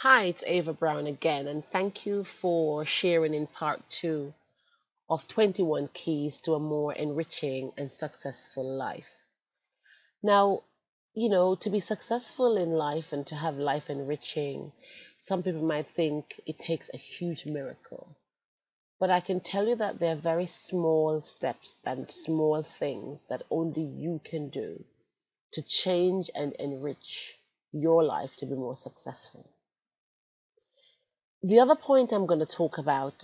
Hi, it's Ava Brown again, and thank you for sharing in part two of 21 Keys to a More Enriching and Successful Life. Now, to be successful in life and to have life enriching, some people might think it takes a huge miracle. But I can tell you that there are very small steps and small things that only you can do to change and enrich your life to be more successful. The other point I'm going to talk about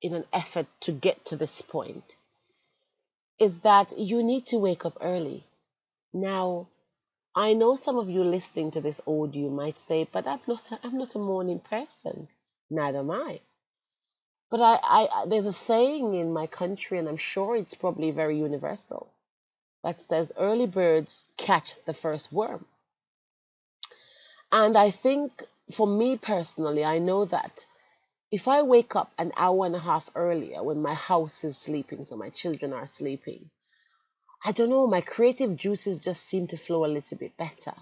in an effort to get to this point is that you need to wake up early. Now, I know some of you listening to this audio might say, but I'm not a morning person. Neither am I. But there's a saying in my country, and I'm sure it's probably very universal, that says early birds catch the first worm. And I think for me personally, I know that if I wake up an hour and a half earlier when my house is sleeping, so my children are sleeping, I don't know, my creative juices just seem to flow a little bit better.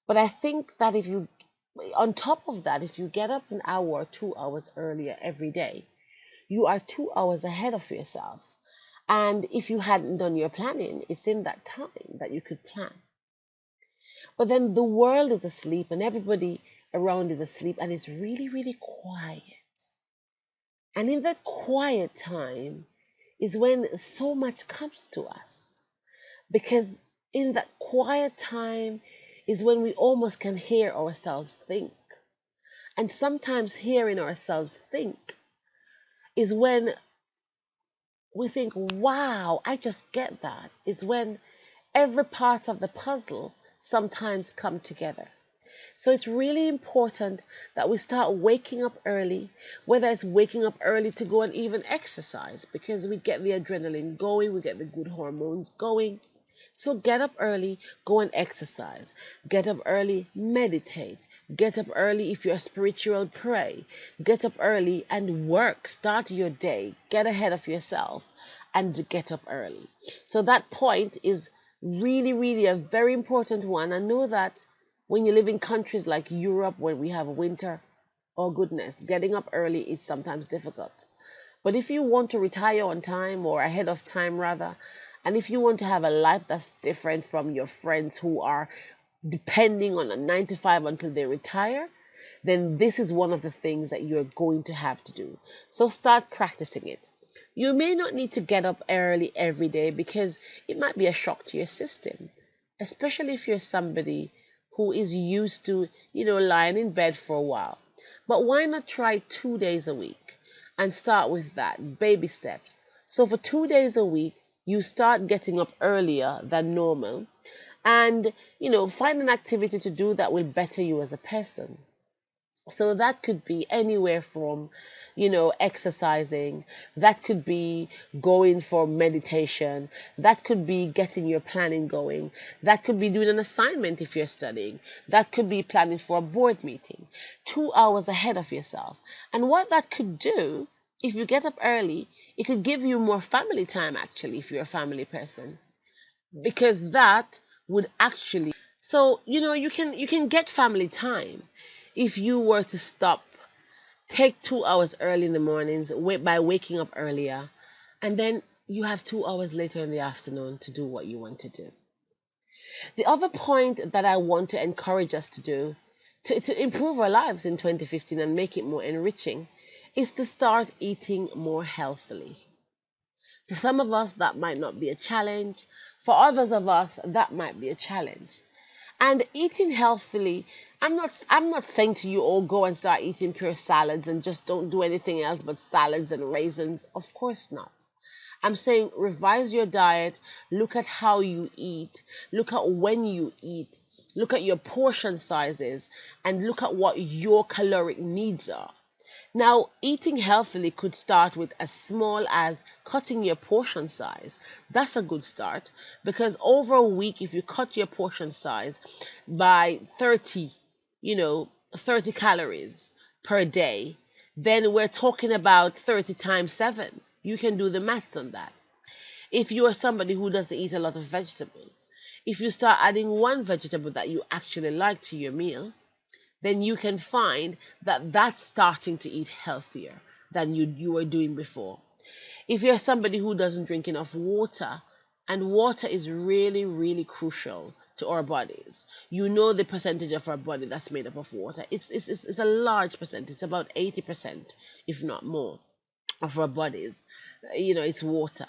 But I think that on top of that, if you get up an hour or 2 hours earlier every day, you are 2 hours ahead of yourself. And if you hadn't done your planning, it's in that time that you could plan. But then the world is asleep and everybody around is asleep and it's really, really quiet. And in that quiet time is when so much comes to us. Because in that quiet time is when we almost can hear ourselves think. And sometimes hearing ourselves think is when we think, wow, I just get that. It's when every part of the puzzle sometimes come together. So it's really important that we start waking up early, whether it's waking up early to go and even exercise, because we get the adrenaline going, we get the good hormones going. So get up early, go and exercise. Get up early, meditate. Get up early if you're spiritual, pray. Get up early and work. Start your day. Get ahead of yourself and get up early. So that point is really, really a very important one. I know that when you live in countries like Europe where we have winter, oh goodness, getting up early is sometimes difficult. But if you want to retire on time or ahead of time rather, and if you want to have a life that's different from your friends who are depending on a 9 to 5 until they retire, then this is one of the things that you're going to have to do. So start practicing it. You may not need to get up early every day because it might be a shock to your system, especially if you're somebody who is used to, lying in bed for a while. But why not try 2 days a week and start with that, baby steps. So for 2 days a week, you start getting up earlier than normal and, find an activity to do that will better you as a person. So that could be anywhere from, exercising, that could be going for meditation, that could be getting your planning going, that could be doing an assignment if you're studying, that could be planning for a board meeting, 2 hours ahead of yourself. And what that could do, if you get up early, it could give you more family time actually, if you're a family person, because that would actually, so you can get family time if you were to stop, take 2 hours early in the mornings by waking up earlier, and then you have 2 hours later in the afternoon to do what you want to do. The other point that I want to encourage us to do to improve our lives in 2015 and make it more enriching is to start eating more healthily. For some of us, that might not be a challenge. For others of us, that might be a challenge. And eating healthily, I'm not saying to you, oh, go and start eating pure salads and just don't do anything else but salads and raisins. Of course not. I'm saying revise your diet, look at how you eat, look at when you eat, look at your portion sizes, and look at what your caloric needs are. Now, eating healthily could start with as small as cutting your portion size. That's a good start because over a week, if you cut your portion size by 30, 30 calories per day, then we're talking about 30 times 7. You can do the maths on that. If you are somebody who doesn't eat a lot of vegetables, if you start adding one vegetable that you actually like to your meal, then you can find that that's starting to eat healthier than you were doing before. If you're somebody who doesn't drink enough water, and water is really, really crucial to our bodies. You know the percentage of our body that's made up of water. It's a large percentage. It's about 80%, if not more, of our bodies. It's water.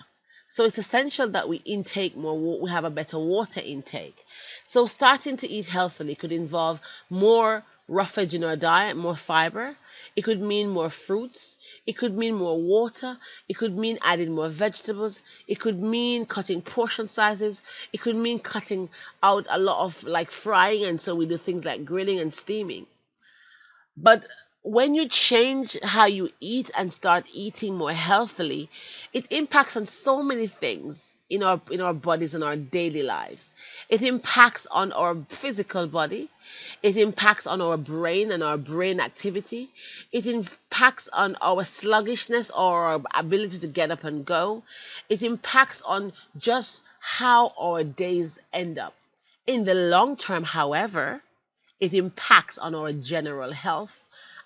So it's essential that we intake more, we have a better water intake. So starting to eat healthily could involve more roughage in our diet, more fiber. It could mean more fruits. It could mean more water. It could mean adding more vegetables. It could mean cutting portion sizes. It could mean cutting out a lot of like frying, and so we do things like grilling and steaming. But when you change how you eat and start eating more healthily, it impacts on so many things in our bodies and our daily lives. It impacts on our physical body. It impacts on our brain and our brain activity. It impacts on our sluggishness or our ability to get up and go. It impacts on just how our days end up. In the long term, however, it impacts on our general health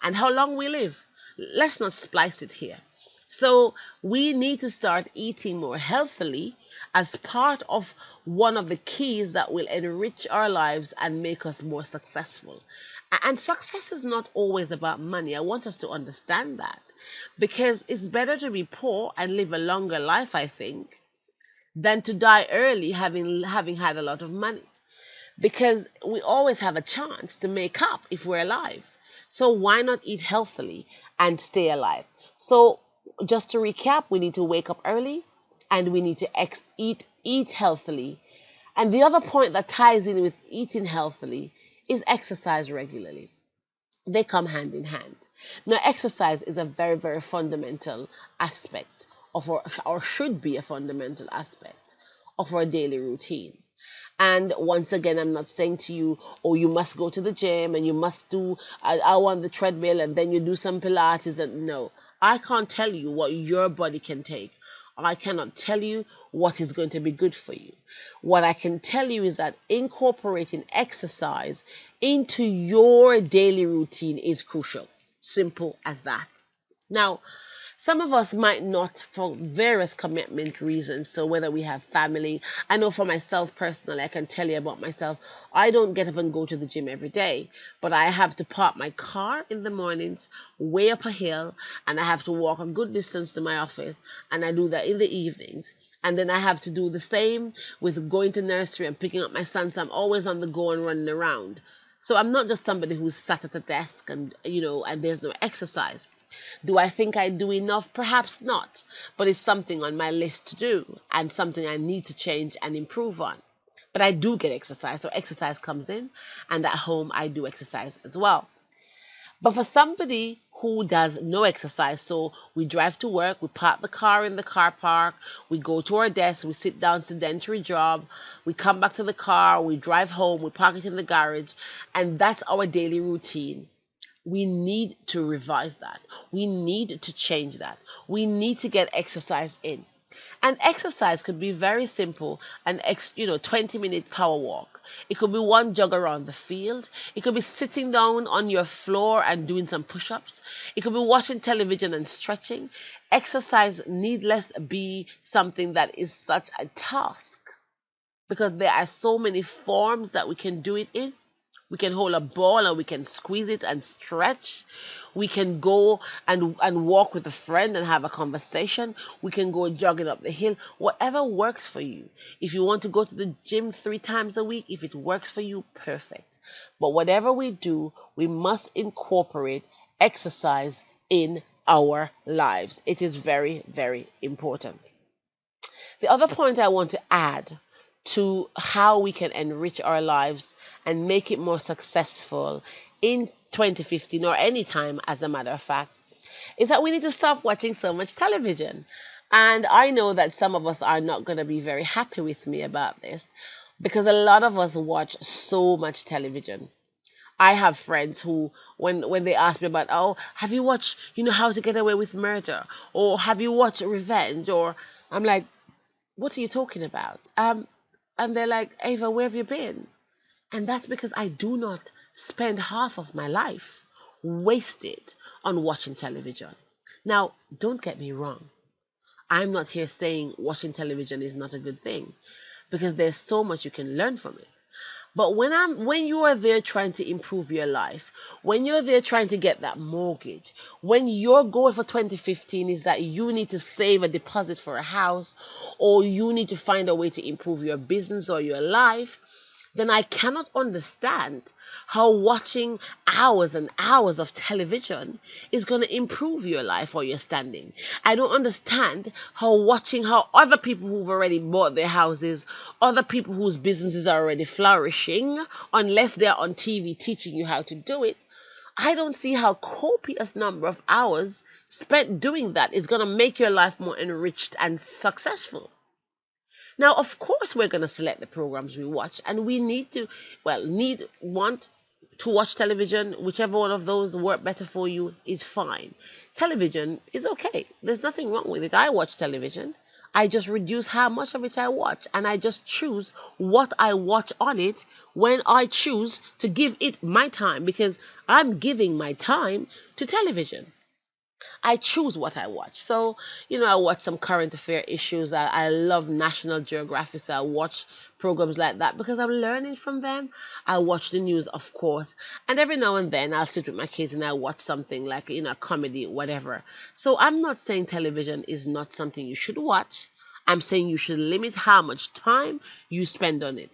and how long we live. Let's not splice it here. So we need to start eating more healthily as part of one of the keys that will enrich our lives and make us more successful. And success is not always about money. I want us to understand that, because it's better to be poor and live a longer life, I think, than to die early having had a lot of money, because we always have a chance to make up if we're alive. So why not eat healthily and stay alive? So just to recap, we need to wake up early and we need to eat healthily. And the other point that ties in with eating healthily is exercise regularly. They come hand in hand. Now, exercise is a very, very fundamental aspect of or should be a fundamental aspect of our daily routine. And once again, I'm not saying to you, oh, you must go to the gym and you must do an hour on the treadmill and then you do some Pilates. And no, I can't tell you what your body can take. I cannot tell you what is going to be good for you. What I can tell you is that incorporating exercise into your daily routine is crucial. Simple as that. Now, some of us might not, for various commitment reasons. So whether we have family, I know for myself personally, I can tell you about myself. I don't get up and go to the gym every day, but I have to park my car in the mornings, way up a hill, and I have to walk a good distance to my office, and I do that in the evenings. And then I have to do the same with going to nursery and picking up my son. So I'm always on the go and running around. So I'm not just somebody who's sat at a desk and there's no exercise. Do I think I do enough? Perhaps not, but it's something on my list to do and something I need to change and improve on. But I do get exercise, so exercise comes in, and at home I do exercise as well. But for somebody who does no exercise, so we drive to work, we park the car in the car park, we go to our desk, we sit down, sedentary job, we come back to the car, we drive home, we park it in the garage, and that's our daily routine. We need to revise that. We need to change that. We need to get exercise in. And exercise could be very simple, 20-minute power walk. It could be one jog around the field. It could be sitting down on your floor and doing some push-ups. It could be watching television and stretching. Exercise needless be something that is such a task, because there are so many forms that we can do it in. We can hold a ball and we can squeeze it and stretch. We can go and walk with a friend and have a conversation. We can go jogging up the hill. Whatever works for you. If you want to go to the gym 3 times a week, if it works for you, perfect. But whatever we do, we must incorporate exercise in our lives. It is very, very important. The other point I want to add to how we can enrich our lives and make it more successful in 2015 or any time, as a matter of fact, is that we need to stop watching so much television. And I know that some of us are not going to be very happy with me about this, because a lot of us watch so much television. I have friends who, when they ask me about, oh, have you watched, How to Get Away with Murder? Or have you watched Revenge? Or I'm like, what are you talking about? And they're like, Ava, where have you been? And that's because I do not spend half of my life wasted on watching television. Now, don't get me wrong. I'm not here saying watching television is not a good thing, because there's so much you can learn from it. But when you are there trying to improve your life, when you're there trying to get that mortgage, when your goal for 2015 is that you need to save a deposit for a house, or you need to find a way to improve your business or your life, then I cannot understand how watching hours and hours of television is going to improve your life or your standing. I don't understand how other people who've already bought their houses, other people whose businesses are already flourishing, unless they're on TV teaching you how to do it, I don't see how copious number of hours spent doing that is going to make your life more enriched and successful. Now, of course, we're going to select the programs we watch, and we want to watch television. Whichever one of those work better for you is fine. Television is okay. There's nothing wrong with it. I watch television. I just reduce how much of it I watch, and I just choose what I watch on it when I choose to give it my time, because I'm giving my time to television. I choose what I watch. So, I watch some current affair issues. I love National Geographic. So I watch programs like that because I'm learning from them. I watch the news, of course. And every now and then I'll sit with my kids and I watch something like, a comedy, whatever. So I'm not saying television is not something you should watch. I'm saying you should limit how much time you spend on it.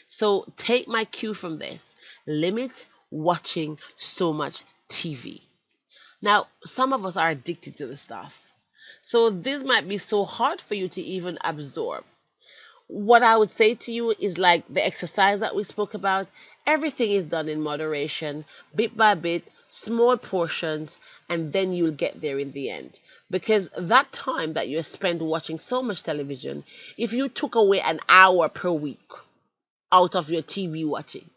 So take my cue from this. Limit watching so much TV. Now, some of us are addicted to the stuff. So this might be so hard for you to even absorb. What I would say to you is like the exercise that we spoke about. Everything is done in moderation, bit by bit, small portions, and then you'll get there in the end. Because that time that you spend watching so much television, if you took away an hour per week out of your TV watching,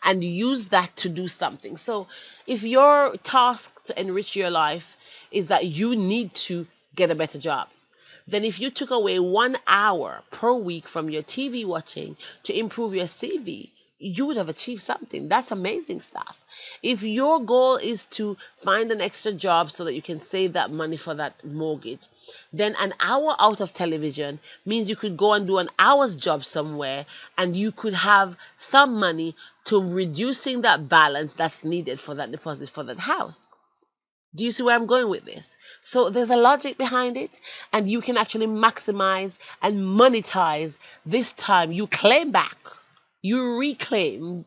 and use that to do something. So if your task to enrich your life is that you need to get a better job, then if you took away 1 hour per week from your TV watching to improve your CV, you would have achieved something. That's amazing stuff. If your goal is to find an extra job so that you can save that money for that mortgage, then an hour out of television means you could go and do an hour's job somewhere, and you could have some money to reducing that balance that's needed for that deposit for that house. Do you see where I'm going with this? So there's a logic behind it, and you can actually maximize and monetize this time you claim back, you reclaim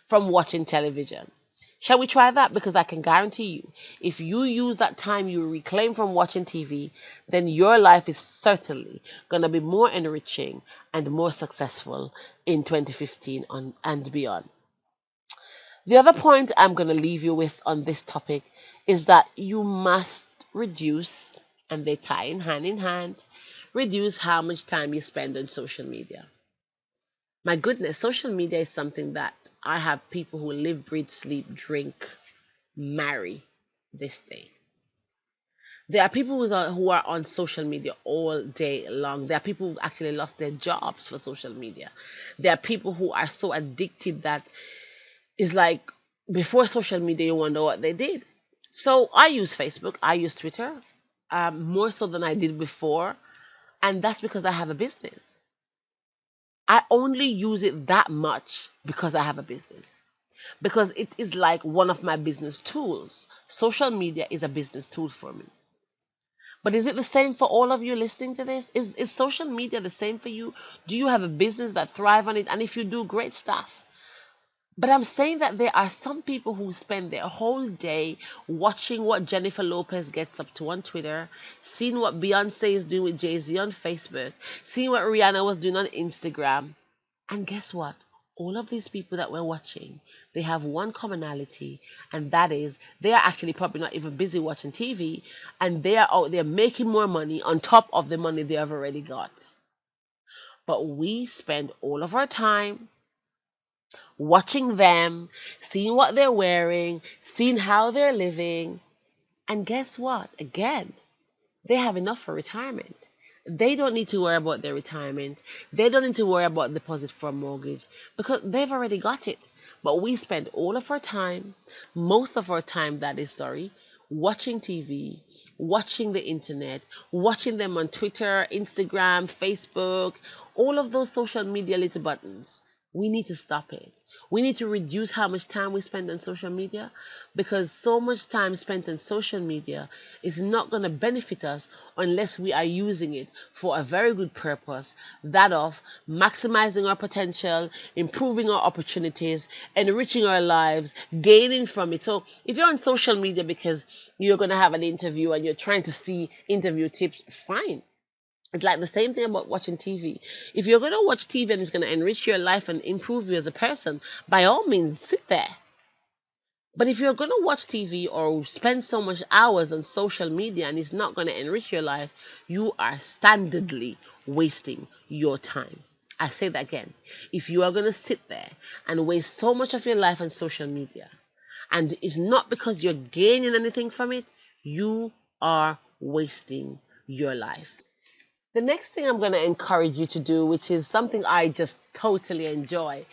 from watching television. Shall we try that? Because I can guarantee you, if you use that time you reclaim from watching TV, then your life is certainly going to be more enriching and more successful in 2015 and beyond. The other point I'm going to leave you with on this topic is that you must reduce, and they tie in hand, reduce how much time you spend on social media. My goodness, social media is something that I have people who live, breathe, sleep, drink, marry this thing. There are people who are on social media all day long. There are people who actually lost their jobs for social media. There are people who are so addicted that it's like before social media, you wonder what they did. So I use Facebook, I use Twitter, more so than I did before. And that's because I have a business. I only use it that much because I have a business. Because it is like one of my business tools. Social media is a business tool for me. But is it the same for all of you listening to this? Is social media the same for you? Do you have a business that thrive on it? And if you do, great stuff. But I'm saying that there are some people who spend their whole day watching what Jennifer Lopez gets up to on Twitter, seeing what Beyonce is doing with Jay-Z on Facebook, seeing what Rihanna was doing on Instagram. And guess what? All of these people that we're watching, they have one commonality, and that is they are actually probably not even busy watching TV, and they are out there making more money on top of the money they have already got. But we spend all of our time watching them, seeing what they're wearing, seeing how they're living. And guess what? Again, they have enough for retirement. They don't need to worry about their retirement. They don't need to worry about deposit for a mortgage because they've already got it. But we spend all of our time, most of our time, that is, sorry, watching TV, watching the internet, watching them on Twitter, Instagram, Facebook, all of those social media little buttons. We need to stop it. We need to reduce how much time we spend on social media, because so much time spent on social media is not going to benefit us unless we are using it for a very good purpose, that of maximizing our potential, improving our opportunities, enriching our lives, gaining from it. So if you're on social media because you're going to have an interview and you're trying to see interview tips, fine. It's like the same thing about watching TV. If you're going to watch TV and it's going to enrich your life and improve you as a person, by all means, sit there. But if you're going to watch TV or spend so much hours on social media and it's not going to enrich your life, you are standardly wasting your time. I say that again. If you are going to sit there and waste so much of your life on social media, and it's not because you're gaining anything from it, you are wasting your life. The next thing I'm going to encourage you to do, which is something I just totally enjoy.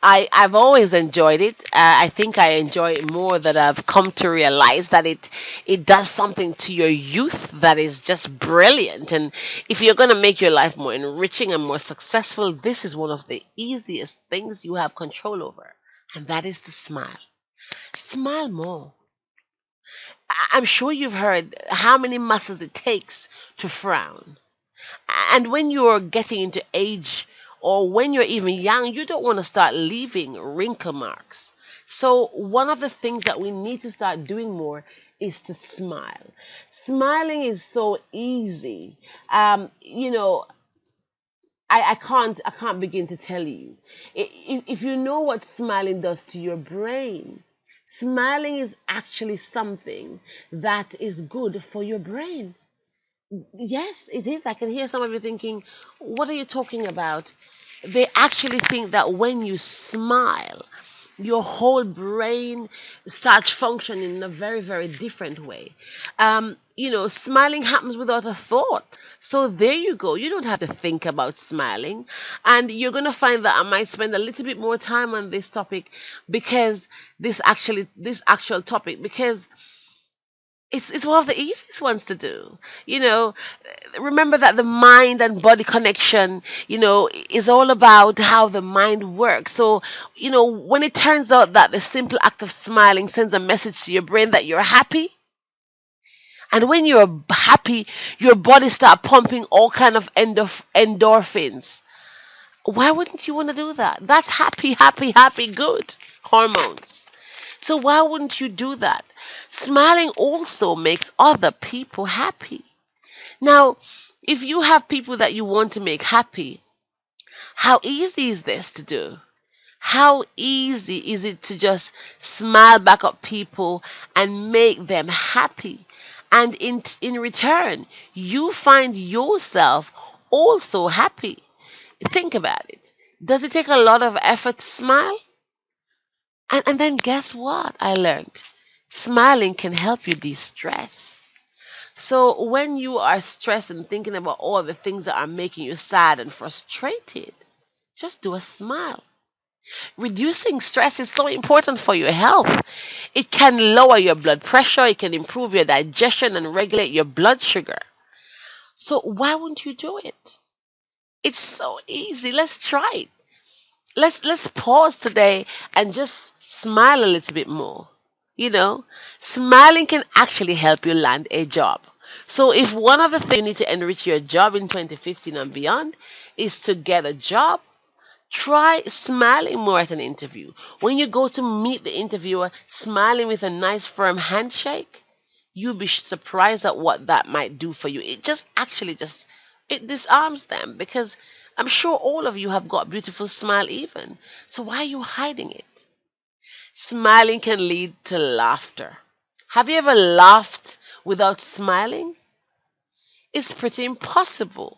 I've always enjoyed it. I think I enjoy it more that I've come to realize that it does something to your youth that is just brilliant. And if you're going to make your life more enriching and more successful, this is one of the easiest things you have control over. And that is to smile. Smile more. I'm sure you've heard how many muscles it takes to frown. And when you're getting into age or when you're even young, you don't want to start leaving wrinkle marks. So one of the things that we need to start doing more is to smile. Smiling is so easy. You know, I can't begin to tell you. If you know what smiling does to your brain, smiling is actually something that is good for your brain. Yes, it is. I can hear some of you thinking, what are you talking about? They actually think that when you smile, your whole brain starts functioning in a very, very different way. Smiling happens without a thought. So there you go. You don't have to think about smiling. And you're going to find that I might spend a little bit more time on this topic because this actual topic, because it's one of the easiest ones to do. You know, remember that the mind and body connection, is all about how the mind works. So, when it turns out that the simple act of smiling sends a message to your brain that you're happy, and when you're happy, your body start pumping all kind of endorphins. Why wouldn't you want to do that? That's happy, happy, happy, good hormones. So why wouldn't you do that? Smiling also makes other people happy. Now, if you have people that you want to make happy, how easy is this to do? How easy is it to just smile back at people and make them happy? And in return, you find yourself also happy. Think about it. Does it take a lot of effort to smile? And then guess what I learned? Smiling can help you de-stress. So when you are stressed and thinking about all the things that are making you sad and frustrated, just do a smile. Reducing stress is so important for your health. It can lower your blood pressure, it can improve your digestion and regulate your blood sugar. So why wouldn't you do it? It's so easy. Let's try it. Let's pause today and just smile a little bit more. Smiling can actually help you land a job. So if one of the things you need to enrich your job in 2015 and beyond is to get a job, try smiling more at an interview. When you go to meet the interviewer, smiling with a nice firm handshake, you'll be surprised at what that might do for you. It disarms them, because I'm sure all of you have got beautiful smile even. So why are you hiding it? Smiling can lead to laughter. Have you ever laughed without smiling? It's pretty impossible.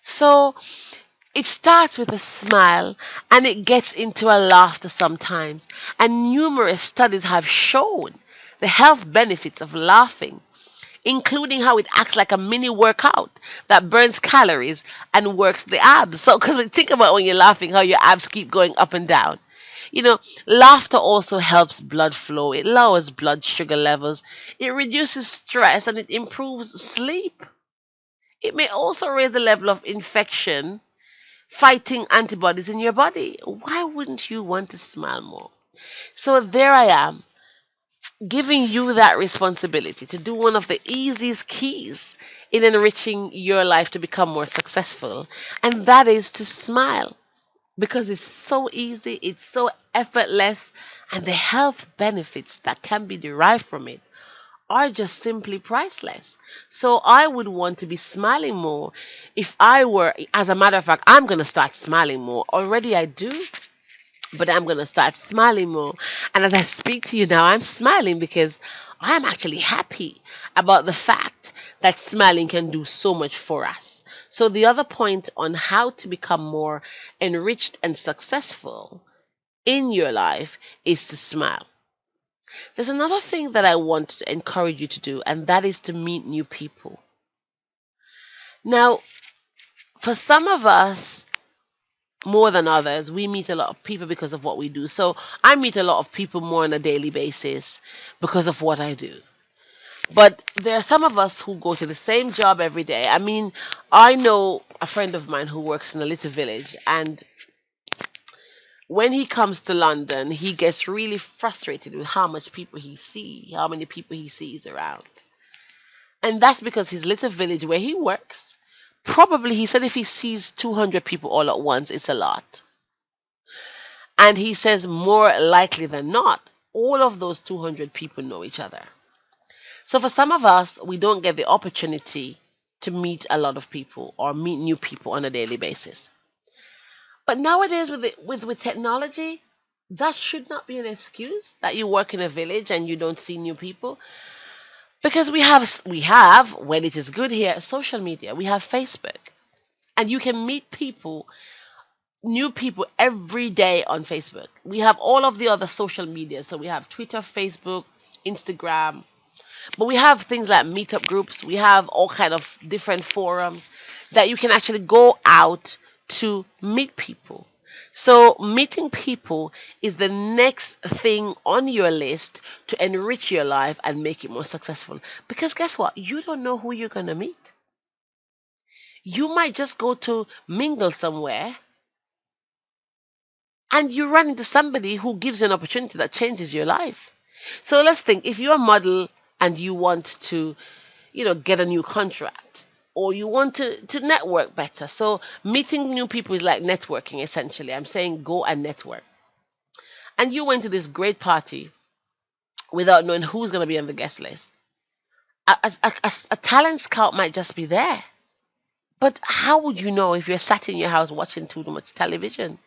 So it starts with a smile and it gets into a laughter sometimes. And numerous studies have shown the health benefits of laughing. including how it acts like a mini workout that burns calories and works the abs. So, because we think about when you're laughing, how your abs keep going up and down. You know, laughter also helps blood flow. It lowers blood sugar levels. It reduces stress and it improves sleep. It may also raise the level of infection fighting antibodies in your body. Why wouldn't you want to smile more? So there I am, giving you that responsibility to do one of the easiest keys in enriching your life to become more successful, and that is to smile. Because it's so easy, it's so effortless, and the health benefits that can be derived from it are just simply priceless. So I would want to be smiling more if I were, as a matter of fact, I'm going to start smiling more. Already I do, but I'm going to start smiling more. And as I speak to you now, I'm smiling because I'm actually happy about the fact that smiling can do so much for us. So, the other point on how to become more enriched and successful in your life is to smile. There's another thing that I want to encourage you to do, and that is to meet new people. Now, for some of us, more than others, we meet a lot of people because of what we do. So I meet a lot of people more on a daily basis because of what I do. But there are some of us who go to the same job every day. I mean, I know a friend of mine who works in a little village, and when he comes to London, he gets really frustrated with how many people he sees around. And that's because his little village where he works, probably he said if he sees 200 people all at once, it's a lot. And he says more likely than not, all of those 200 people know each other. So for some of us, we don't get the opportunity to meet a lot of people or meet new people on a daily basis. But nowadays with technology, that should not be an excuse that you work in a village and you don't see new people. Because we have when it is good here, social media. We have Facebook. And you can meet people, new people every day on Facebook. We have all of the other social media. So we have Twitter, Facebook, Instagram, but we have things like meetup groups. We have all kind of different forums that you can actually go out to meet people. So meeting people is the next thing on your list to enrich your life and make it more successful. Because guess what? You don't know who you're going to meet. You might just go to mingle somewhere and you run into somebody who gives you an opportunity that changes your life. So let's think, if you're a model and you want to, get a new contract, or you want to network better. So meeting new people is like networking, essentially. I'm saying go and network. And you went to this great party without knowing who's going to be on the guest list. A talent scout might just be there. But how would you know if you're sat in your house watching too much television?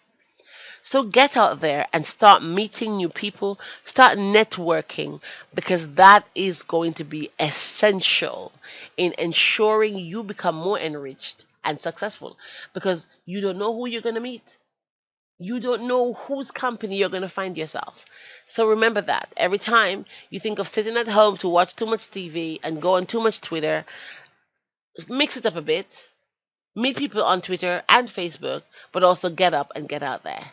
So get out there and start meeting new people, start networking, because that is going to be essential in ensuring you become more enriched and successful, because you don't know who you're going to meet. You don't know whose company you're going to find yourself. So remember that every time you think of sitting at home to watch too much TV and go on too much Twitter, mix it up a bit. Meet people on Twitter and Facebook, but also get up and get out there.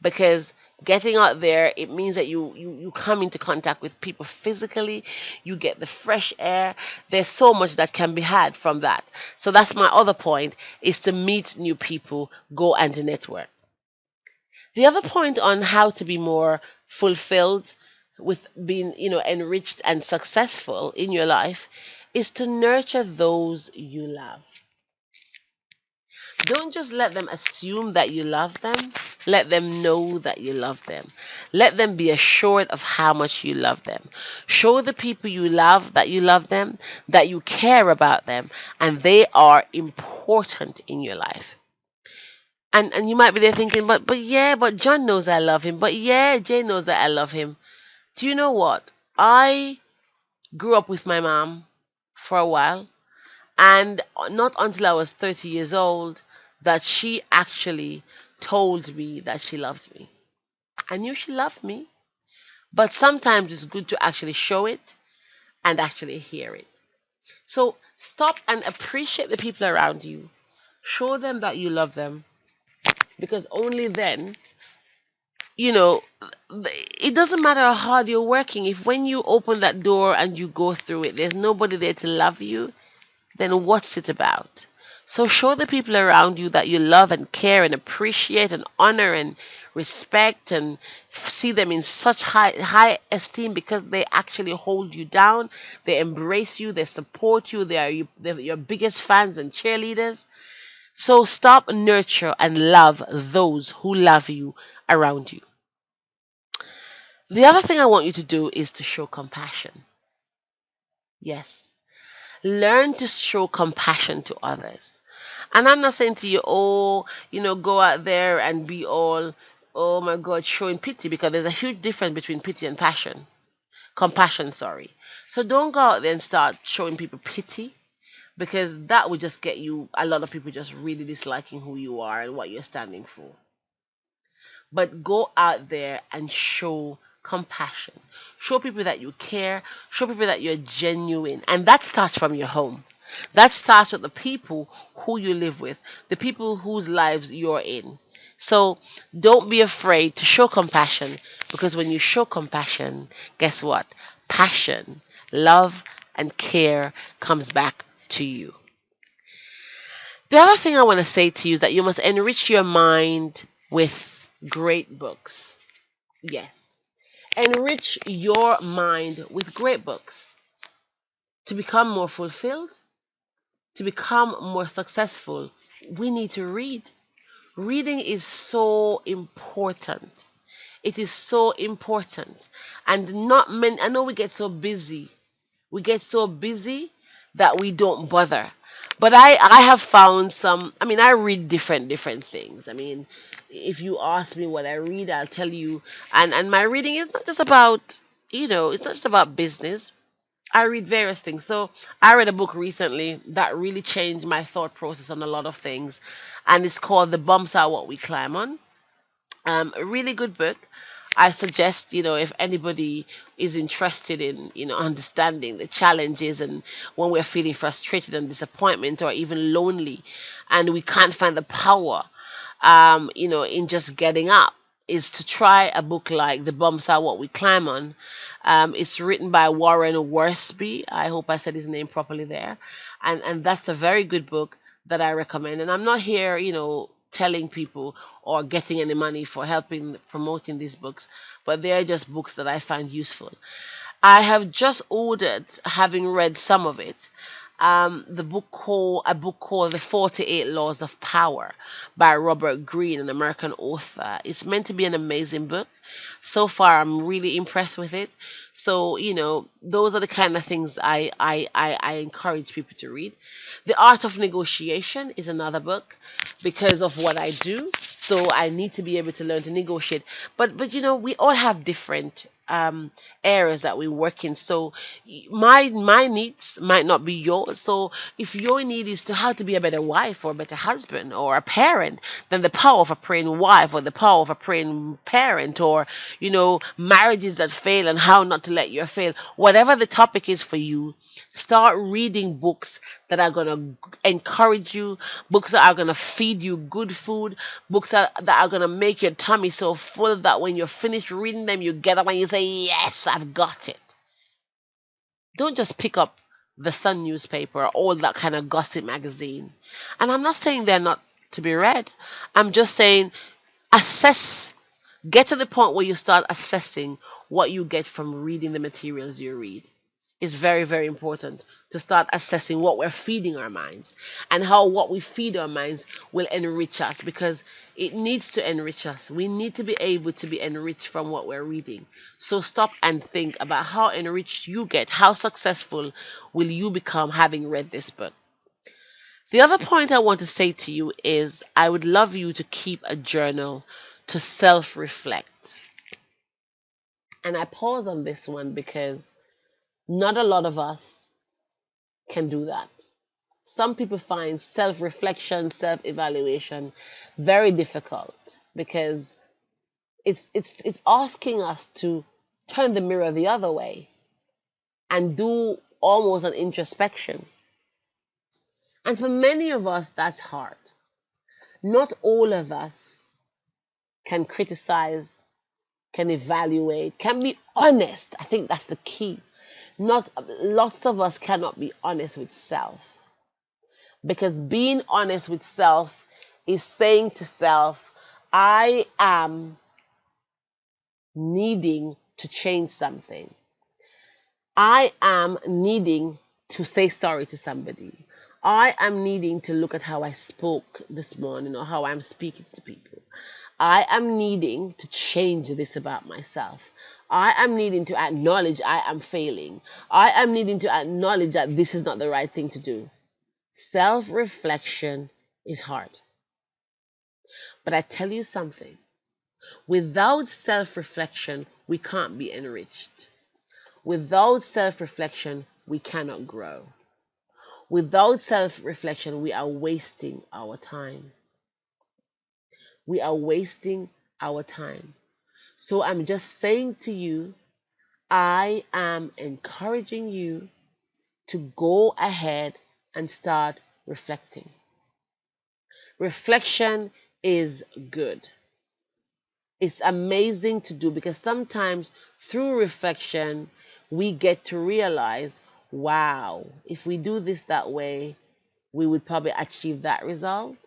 Because getting out there, it means that you come into contact with people physically, you get the fresh air. There's so much that can be had from that. So that's my other point, is to meet new people, go and network. The other point on how to be more fulfilled with being, enriched and successful in your life is to nurture those you love. Don't just let them assume that you love them. Let them know that you love them. Let them be assured of how much you love them. Show the people you love that you love them, that you care about them, and they are important in your life. And you might be there thinking, but John knows I love him. But yeah, Jay knows that I love him. Do you know what? I grew up with my mom for a while. And not until I was 30 years old that she actually told me that she loved me. I knew she loved me, but sometimes it's good to actually show it and actually hear it. So stop and appreciate the people around you. Show them that you love them, because only then, you know, it doesn't matter how hard you're working. If when you open that door and you go through it, there's nobody there to love you, then what's it about? So show the people around you that you love and care and appreciate and honor and respect, and see them in such high esteem, because they actually hold you down. They embrace you. They support you. They're your biggest fans and cheerleaders. So stop, nurture, and love those who love you around you. The other thing I want you to do is to show compassion. Yes. Learn to show compassion to others. And I'm not saying to you, oh, go out there and be all, oh my God, showing pity, because there's a huge difference between pity and passion. Compassion, sorry. So don't go out there and start showing people pity, because that would just get you a lot of people just really disliking who you are and what you're standing for. But go out there and show compassion. Show people that you care. Show people that you're genuine. And that starts from your home. That starts with the people who you live with, the people whose lives you're in. So don't be afraid to show compassion, because when you show compassion, guess what? Passion, love, and care comes back to you. The other thing I want to say to you is that you must enrich your mind with great books. Yes. Enrich your mind with great books. To become more fulfilled, to become more successful, we need to read. Reading is so important. It is so important. And not many, I know we get so busy. We get so busy that we don't bother. But I have found some, I read different things. If you ask me what I read, I'll tell you. And my reading is not just about, it's not just about business. I read various things. So I read a book recently that really changed my thought process on a lot of things. And it's called The Bumps Are What We Climb On. A really good book. I suggest, if anybody is interested in, understanding the challenges, and when we're feeling frustrated and disappointment or even lonely, and we can't find the power, in just getting up, is to try a book like The Bumps Are What We Climb On. It's written by Warren Worsby. I hope I said his name properly there. And that's a very good book that I recommend. And I'm not here, telling people or getting any money for helping promoting these books, but they are just books that I find useful. I have just ordered, having read some of it, a book called The 48 Laws of Power by Robert Greene, an American author. It's meant to be an amazing book. So far, I'm really impressed with it. So, those are the kind of things I encourage people to read. The Art of Negotiation is another book, because of what I do. So I need to be able to learn to negotiate. But we all have different areas that we work in. So my needs might not be yours. So if your need is to how to be a better wife or a better husband or a parent, then the power of a praying wife or the power of a praying parent, or marriages that fail and how not to let your fail, whatever the topic is for you, start reading books that are going to encourage you, books that are going to feed you good food, books that are going to make your tummy so full that when you're finished reading them, you get up and you say, yes, I've got it. Don't just pick up the Sun newspaper or all that kind of gossip magazine. And I'm not saying they're not to be read. I'm just saying assess. Get to the point where you start assessing what you get from reading the materials you read. It's very, very important to start assessing what we're feeding our minds, and how what we feed our minds will enrich us, because it needs to enrich us. We need to be able to be enriched from what we're reading. So stop and think about how enriched you get. How successful will you become having read this book? The other point I want to say to you is I would love you to keep a journal to self-reflect. And I pause on this one because not a lot of us can do that. Some people find self-reflection, self-evaluation very difficult, because it's asking us to turn the mirror the other way and do almost an introspection. And for many of us, that's hard. Not all of us can criticize, can evaluate, can be honest. I think that's the key. Not lots of us cannot be honest with self, because being honest with self is saying to self, I am needing to change something. I am needing to say sorry to somebody. I am needing to look at how I spoke this morning or how I'm speaking to people. I am needing to change this about myself. I am needing to acknowledge I am failing. I am needing to acknowledge that this is not the right thing to do. Self-reflection is hard. But I tell you something. Without self-reflection, we can't be enriched. Without self-reflection, we cannot grow. Without self-reflection, we are wasting our time. We are wasting our time. So I'm just saying to you, I am encouraging you to go ahead and start reflecting. Reflection is good. It's amazing to do, because sometimes through reflection, we get to realize, wow, if we do this that way, we would probably achieve that result.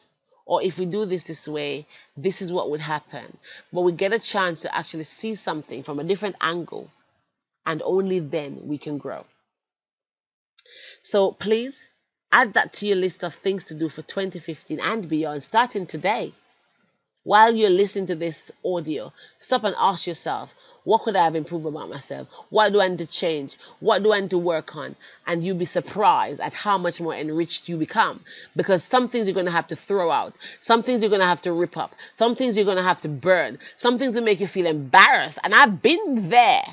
Or if we do this way, this is what would happen. But we get a chance to actually see something from a different angle, and only then we can grow. So please add that to your list of things to do for 2015 and beyond, starting today. While you're listening to this audio, stop and ask yourself, what could I have improved about myself? What do I need to change? What do I need to work on? And you'll be surprised at how much more enriched you become. Because some things you're going to have to throw out. Some things you're going to have to rip up. Some things you're going to have to burn. Some things will make you feel embarrassed. And I've been there,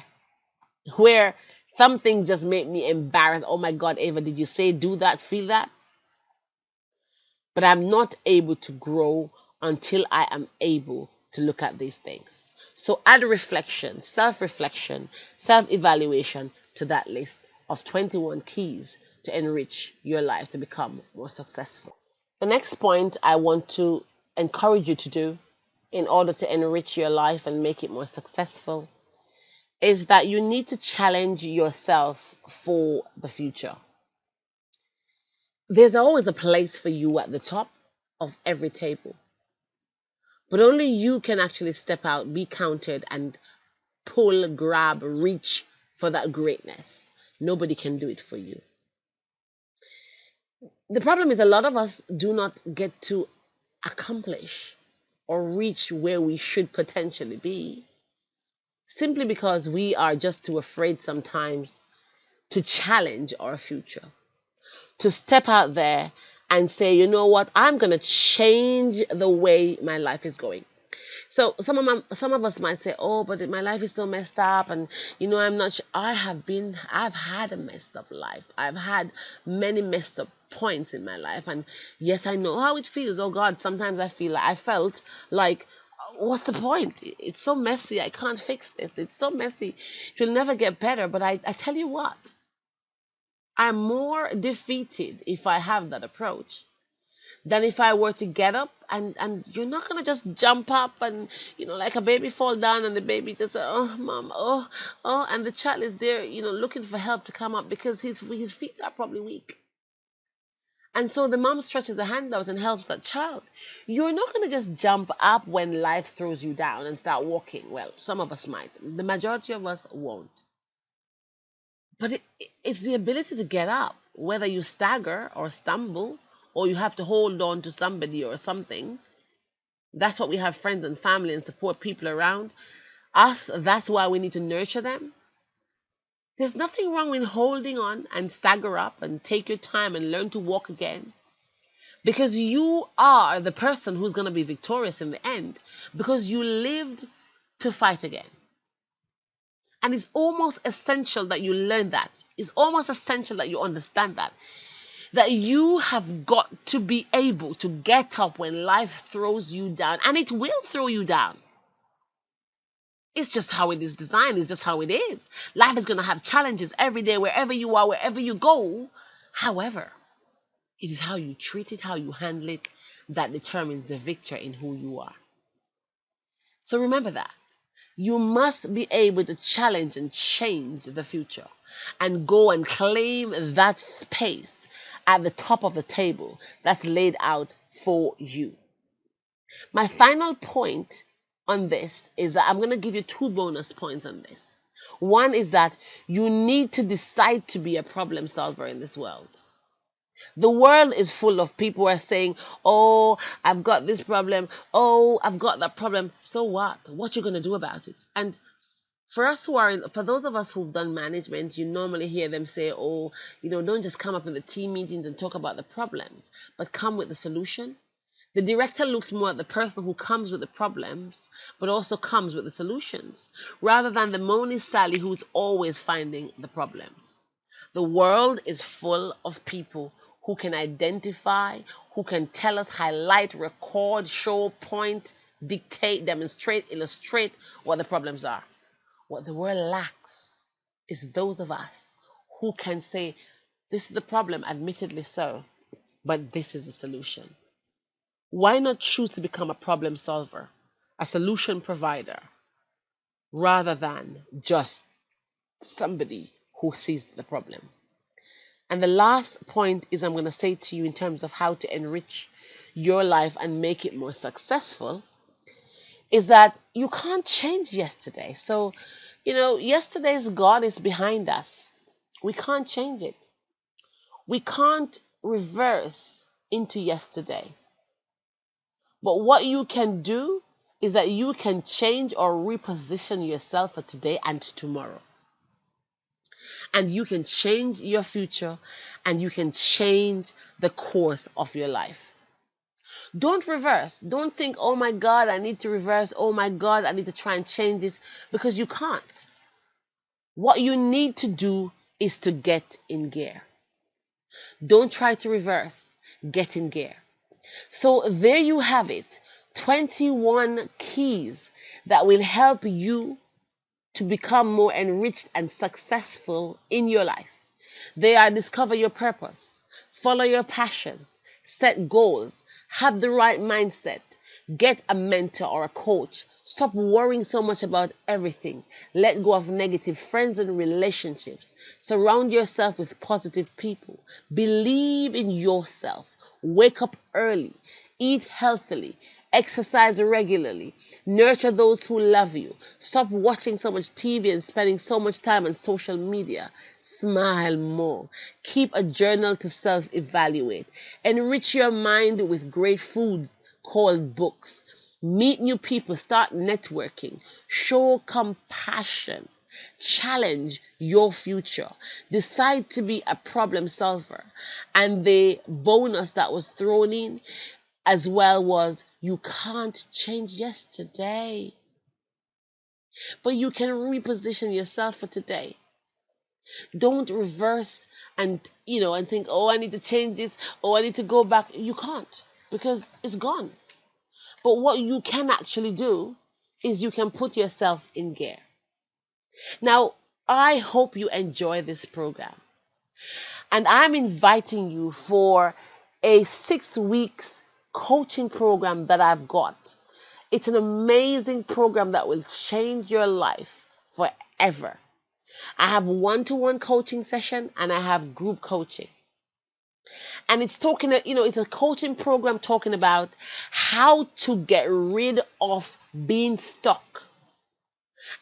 where some things just make me embarrassed. Oh my God, Ava, did you say do that, feel that? But I'm not able to grow until I am able to look at these things. So add reflection, self-reflection, self-evaluation to that list of 21 keys to enrich your life to become more successful. The next point I want to encourage you to do in order to enrich your life and make it more successful is that you need to challenge yourself for the future. There's always a place for you at the top of every table. But only you can actually step out, be counted, and pull, grab, reach for that greatness. Nobody can do it for you. The problem is a lot of us do not get to accomplish or reach where we should potentially be, simply because we are just too afraid sometimes to challenge our future, to step out there and say, you know what, I'm going to change the way my life is going. So some of us might say, oh, but my life is so messed up, and I'm not sure. I've had a messed up life. I've had many messed up points in my life, and yes, I know how it feels. Oh God, sometimes I felt like, what's the point? It's so messy. I can't fix this. It's so messy. It will never get better. But I tell you what, I'm more defeated if I have that approach than if I were to get up, and you're not going to just jump up and, like a baby fall down and the baby just, oh, mom, oh, and the child is there, looking for help to come up because his feet are probably weak. And so the mom stretches a hand out and helps that child. You're not going to just jump up when life throws you down and start walking. Well, some of us might. The majority of us won't. But it's the ability to get up, whether you stagger or stumble, or you have to hold on to somebody or something. That's what we have friends and family and support people around us. That's why we need to nurture them. There's nothing wrong with holding on and stagger up and take your time and learn to walk again. Because you are the person who's going to be victorious in the end. Because you lived to fight again. And it's almost essential that you learn that. It's almost essential that you understand that you have got to be able to get up when life throws you down. And it will throw you down. It's just how it is designed. It's just how it is. Life is going to have challenges every day, wherever you are, wherever you go. However, It is how you treat it, how you handle it, that determines the victor in who you are. So remember that. You must be able to challenge and change the future and go and claim that space at the top of the table that's laid out for you. My final point on this is that I'm going to give you 2 bonus points on this. One is that you need to decide to be a problem solver in this world. The world is full of people who are saying, oh, I've got this problem. Oh, I've got that problem. So what? What you going to do about it? And for those of us who've done management, you normally hear them say, oh, don't just come up in the team meetings and talk about the problems, but come with the solution. The director looks more at the person who comes with the problems, but also comes with the solutions, rather than the moany Sally who's always finding the problems. The world is full of people who can identify, who can tell us, highlight, record, show, point, dictate, demonstrate, illustrate what the problems are. What the world lacks is those of us who can say, this is the problem, admittedly so, but this is the solution. Why not choose to become a problem solver, a solution provider, rather than just somebody who sees the problem? And the last point is I'm going to say to you in terms of how to enrich your life and make it more successful is that you can't change yesterday. So, yesterday's God is behind us. We can't change it. We can't reverse into yesterday. But what you can do is that you can change or reposition yourself for today and tomorrow. And you can change your future and you can change the course of your life. Don't reverse. Don't think, oh my God, I need to reverse. Oh my God, I need to try and change this, because you can't. What you need to do is to get in gear. Don't try to reverse. Get in gear. So there you have it. 21 keys that will help you to become more enriched and successful in your life. They are: discover your purpose, follow your passion, set goals, have the right mindset, get a mentor or a coach, stop worrying so much about everything, let go of negative friends and relationships, surround yourself with positive people, believe in yourself, wake up early, eat healthily, exercise regularly, nurture those who love you, stop watching so much TV and spending so much time on social media, smile more, keep a journal to self-evaluate, enrich your mind with great food called books, meet new people, start networking, show compassion, challenge your future, decide to be a problem solver. And the bonus that was thrown in as well was, you can't change yesterday, but you can reposition yourself for today. Don't reverse and think, oh, I need to change this, oh, I need to go back. You can't, because it's gone. But what you can actually do is you can put yourself in gear. Now, I hope you enjoy this program, and I'm inviting you for a 6 weeks coaching program that I've got. It's an amazing program that will change your life forever. I have one-to-one coaching session and I have group coaching. And it's it's a coaching program talking about how to get rid of being stuck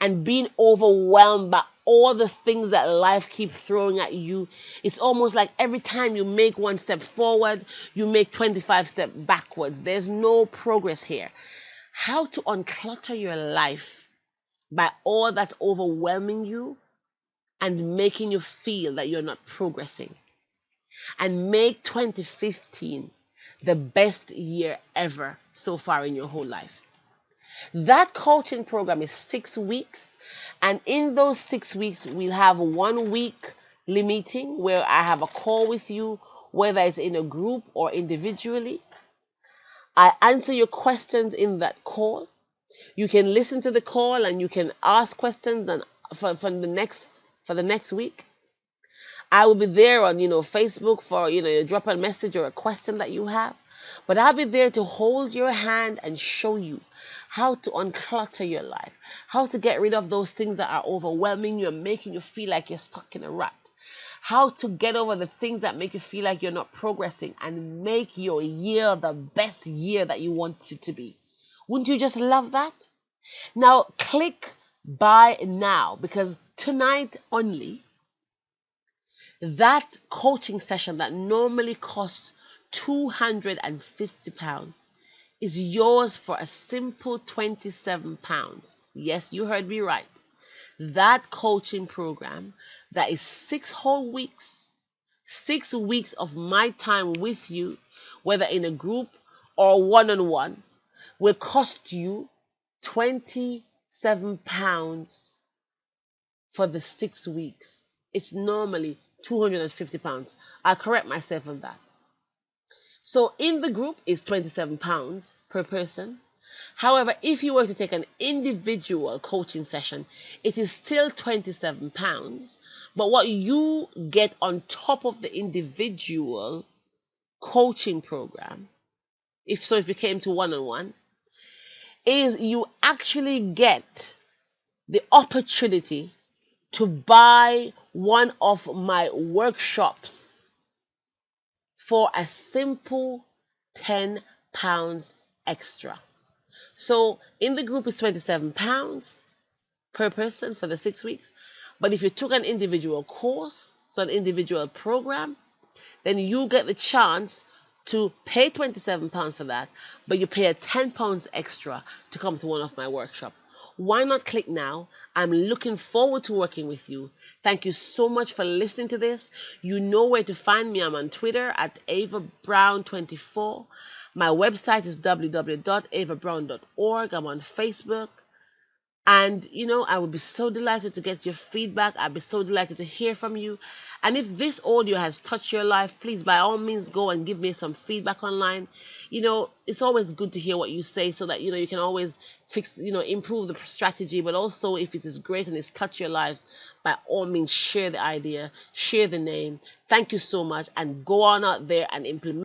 and being overwhelmed by all the things that life keeps throwing at you. It's almost like every time you make one step forward, you make 25 steps backwards. There's no progress here. How to unclutter your life by all that's overwhelming you and making you feel that you're not progressing. And make 2015 the best year ever so far in your whole life. That coaching program is 6 weeks. And in those 6 weeks, we'll have 1 week meeting where I have a call with you, whether it's in a group or individually. I answer your questions in that call. You can listen to the call and you can ask questions and for the next week. I will be there on, Facebook for, you drop a message or a question that you have. But I'll be there to hold your hand and show you how to unclutter your life, how to get rid of those things that are overwhelming you and making you feel like you're stuck in a rut, how to get over the things that make you feel like you're not progressing and make your year the best year that you want it to be. Wouldn't you just love that? Now, click buy now, because tonight only, that coaching session that normally costs £250 is yours for a simple £27. Yes, you heard me right. That coaching program, that is 6 whole weeks, 6 weeks of my time with you, whether in a group or one-on-one, will cost you £27 for the 6 weeks. It's normally £250. I'll correct myself on that. So in the group is £27 per person. However, if you were to take an individual coaching session, it is still £27. But what you get on top of the individual coaching program, if you came to one-on-one, is you actually get the opportunity to buy one of my workshops for a simple £10 extra. So in the group is £27 per person for the 6 weeks. But if you took an individual course, so an individual program, then you get the chance to pay £27 for that, but you pay a £10 extra to come to one of my workshops. Why not click now? I'm looking forward to working with you. Thank you so much for listening to this. You know where to find me. I'm on Twitter at AvaBrown24. My website is www.avabrown.org. I'm on Facebook. And, I would be so delighted to get your feedback. I'd be so delighted to hear from you. And if this audio has touched your life, please, by all means, go and give me some feedback online. It's always good to hear what you say so that, you can always fix, improve the strategy. But also, if it is great and it's touched your lives, by all means, share the idea, share the name. Thank you so much. And go on out there and implement